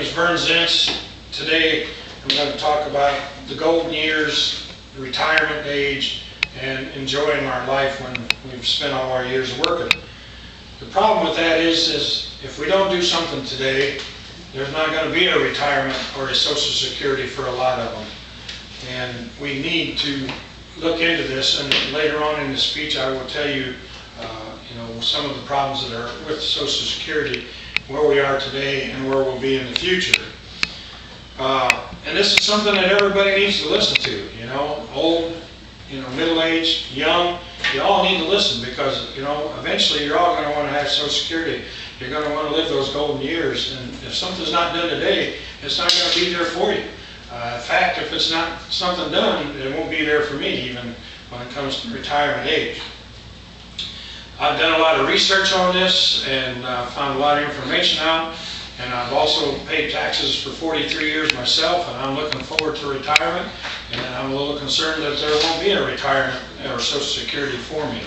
name is Vern Zintz. Today I'm going to talk about the golden years, the retirement age, and enjoying our life when we've spent all our years working. The problem with that is if we don't do something today, there's not going to be a retirement or a Social Security for a lot of them. And we need to look into this, and later on in the speech I will tell you, some of the problems that are with Social Security, where we are today and where we'll be in the future. And this is something that everybody needs to listen to, old, middle-aged, young, you all need to listen because, eventually you're all going to want to have Social Security. You're going to want to live those golden years, and if something's not done today, it's not going to be there for you. In fact, if it's not something done, it won't be there for me even when it comes to retirement age. I've done a lot of research on this and found a lot of information out, and I've also paid taxes for 43 years myself, and I'm looking forward to retirement, and I'm a little concerned that there won't be a retirement or Social Security for me.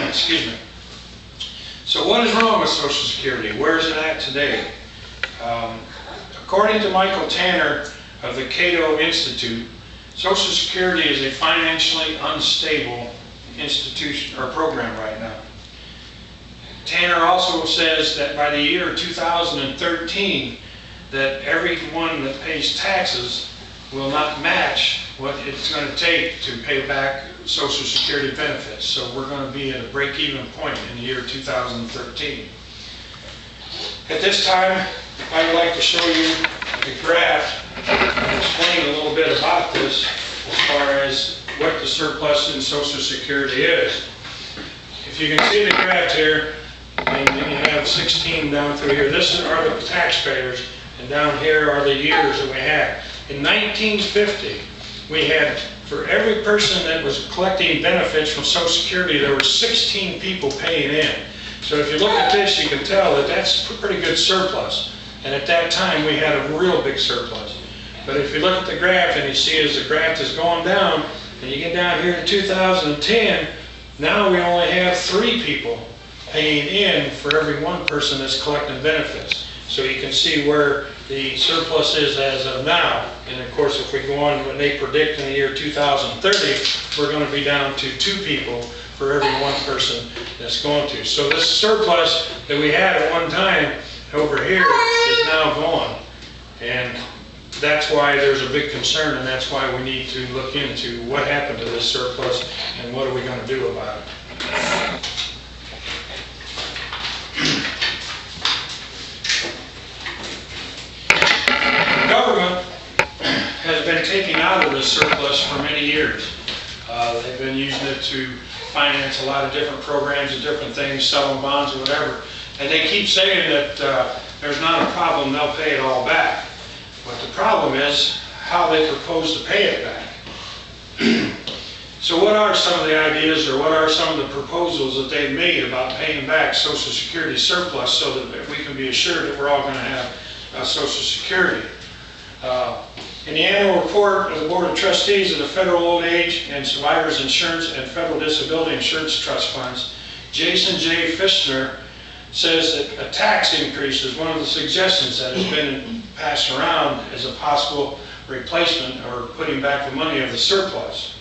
Excuse me. So what is wrong with Social Security? Where is it at today? According to Michael Tanner of the Cato Institute, Social Security is a financially unstable institution or program right now. Tanner also says that by the year 2013, that everyone that pays taxes will not match what it's going to take to pay back Social Security benefits. So we're going to be at a break-even point in the year 2013. At this time, I would like to show you a graph and explain a little bit about this as far as what the surplus in Social Security is. If you can see the graph here, and then you have 16 down through here. This are the taxpayers, and down here are the years that we had. In 1950, we had, for every person that was collecting benefits from Social Security, there were 16 people paying in. So if you look at this, you can tell that that's a pretty good surplus. And at that time, we had a real big surplus. But if you look at the graph and you see as the graph is going down, and you get down here to 2010, now we only have 3 people paying in for every one person that's collecting benefits. So you can see where the surplus is as of now. And of course, if we go on when they predict in the year 2030, we're going to be down to 2 people for every one person that's going to. So this surplus that we had at one time over here is now gone. And that's why there's a big concern, and that's why we need to look into what happened to this surplus and what are we going to do about it. The government has been taking out of this surplus for many years. They've been using it to finance a lot of different programs and different things, selling bonds or whatever. And they keep saying that there's not a problem, they'll pay it all back. But the problem is how they propose to pay it back. So what are some of the ideas or what are some of the proposals that they've made about paying back Social Security surplus so that we can be assured that we're all going to have Social Security? In the annual report of the Board of Trustees of the Federal Old Age and Survivors Insurance and Federal Disability Insurance Trust Funds, Jason J. Fishner says that a tax increase is one of the suggestions that has been passed around as a possible replacement or putting back the money of the surplus.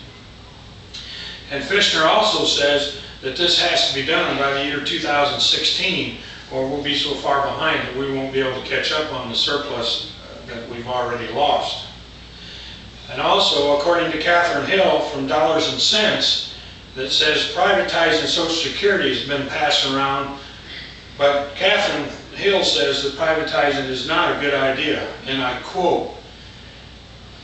And Fishner also says that this has to be done by the year 2016, or we'll be so far behind that we won't be able to catch up on the surplus that we've already lost. And also, according to Catherine Hill from Dollars and Cents, that says privatizing Social Security has been passed around, but Catherine Hill says that privatizing is not a good idea, and I quote,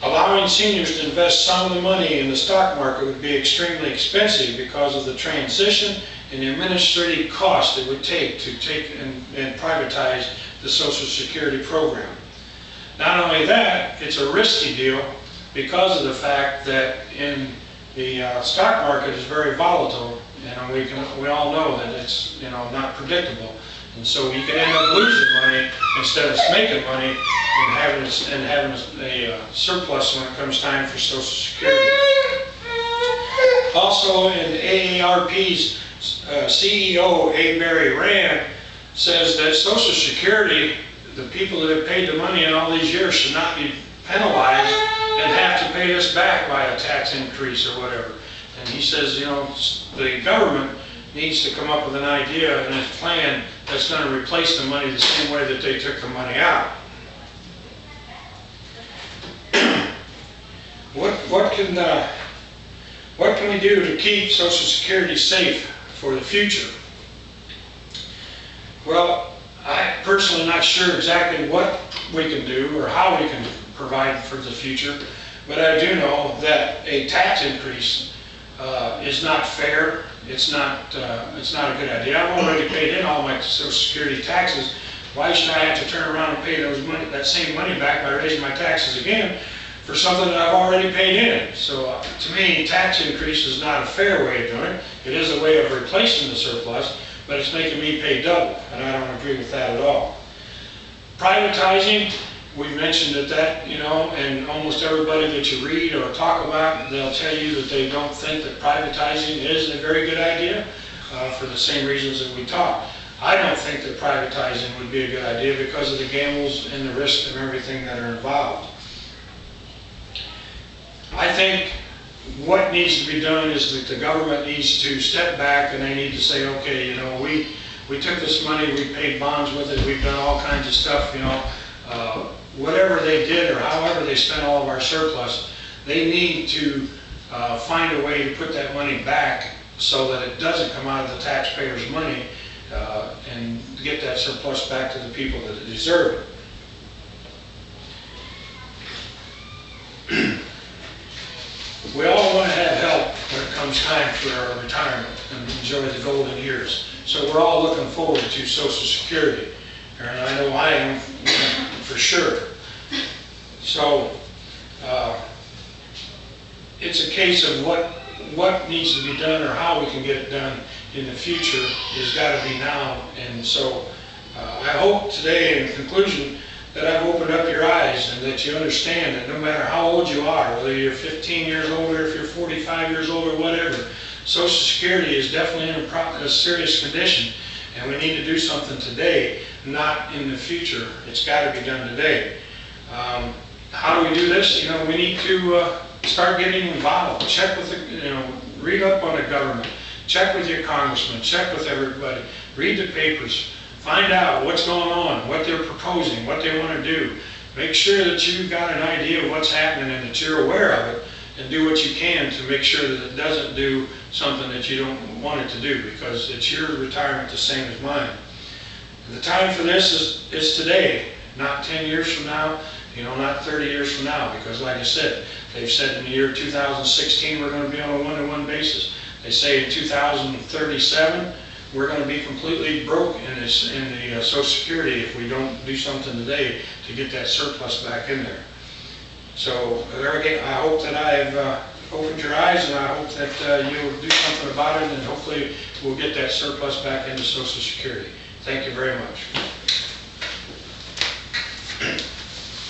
"Allowing seniors to invest some of the money in the stock market would be extremely expensive because of the transition and the administrative cost it would take to and privatize the Social Security program. Not only that, it's a risky deal because of the fact that in the stock market is very volatile, and we all know that it's not predictable. And so you can end up losing money instead of making money and having a surplus when it comes time for Social Security. Also, in AARP's CEO, A. Barry Rand, says that Social Security, the people that have paid the money in all these years should not be penalized and have to pay this back by a tax increase or whatever. And he says, you know, the government needs to come up with an idea and a plan that's going to replace the money the same way that they took the money out. What can we do to keep Social Security safe for the future? Well, I'm personally not sure exactly what we can do or how we can provide for the future, but I do know that a tax increase is not fair. It's not a good idea. I've already paid in all my Social Security taxes. Why should I have to turn around and pay that same money back by raising my taxes again for something that I've already paid in? So to me, tax increase is not a fair way of doing it. It is a way of replacing the surplus, but it's making me pay double, and I don't agree with that at all. Privatizing, we mentioned that, you know, and almost everybody that you read or talk about, they'll tell you that they don't think that privatizing is a very good idea for the same reasons that we talked. I don't think that privatizing would be a good idea because of the gambles and the risks and everything that are involved. I think what needs to be done is that the government needs to step back and they need to say, okay, you know, we took this money, we paid bonds with it, we've done all kinds of stuff, you know, whatever they did or however they spent all of our surplus, they need to find a way to put that money back so that it doesn't come out of the taxpayers' money and get that surplus back to the people that deserve it. We all want to have help when it comes time for our retirement and enjoy the golden years. So we're all looking forward to Social Security. And I know I am, for sure. So it's a case of what needs to be done or how we can get it done in the future has got to be now. And so I hope today, in conclusion, that I've opened up your eyes and that you understand that no matter how old you are, whether you're 15 years old or if you're 45 years old or whatever, Social Security is definitely in a serious condition, and we need to do something today, not in the future. It's got to be done today. How do we do this? You know, we need to start getting involved. Check with the, you know, read up on the government. Check with your congressman. Check with everybody. Read the papers. Find out what's going on, what they're proposing, what they want to do. Make sure that you've got an idea of what's happening and that you're aware of it, and do what you can to make sure that it doesn't do something that you don't want it to do, because it's your retirement the same as mine. The time for this is today, not 10 years from now, you know, not 30 years from now, because like I said, they've said in the year 2016 we're going to be on a one-to-one basis. They say in 2037 we're going to be completely broke in the Social Security if we don't do something today to get that surplus back in there. So there again, I hope that I have opened your eyes, and I hope that you'll do something about it, and hopefully we'll get that surplus back into Social Security. Thank you very much.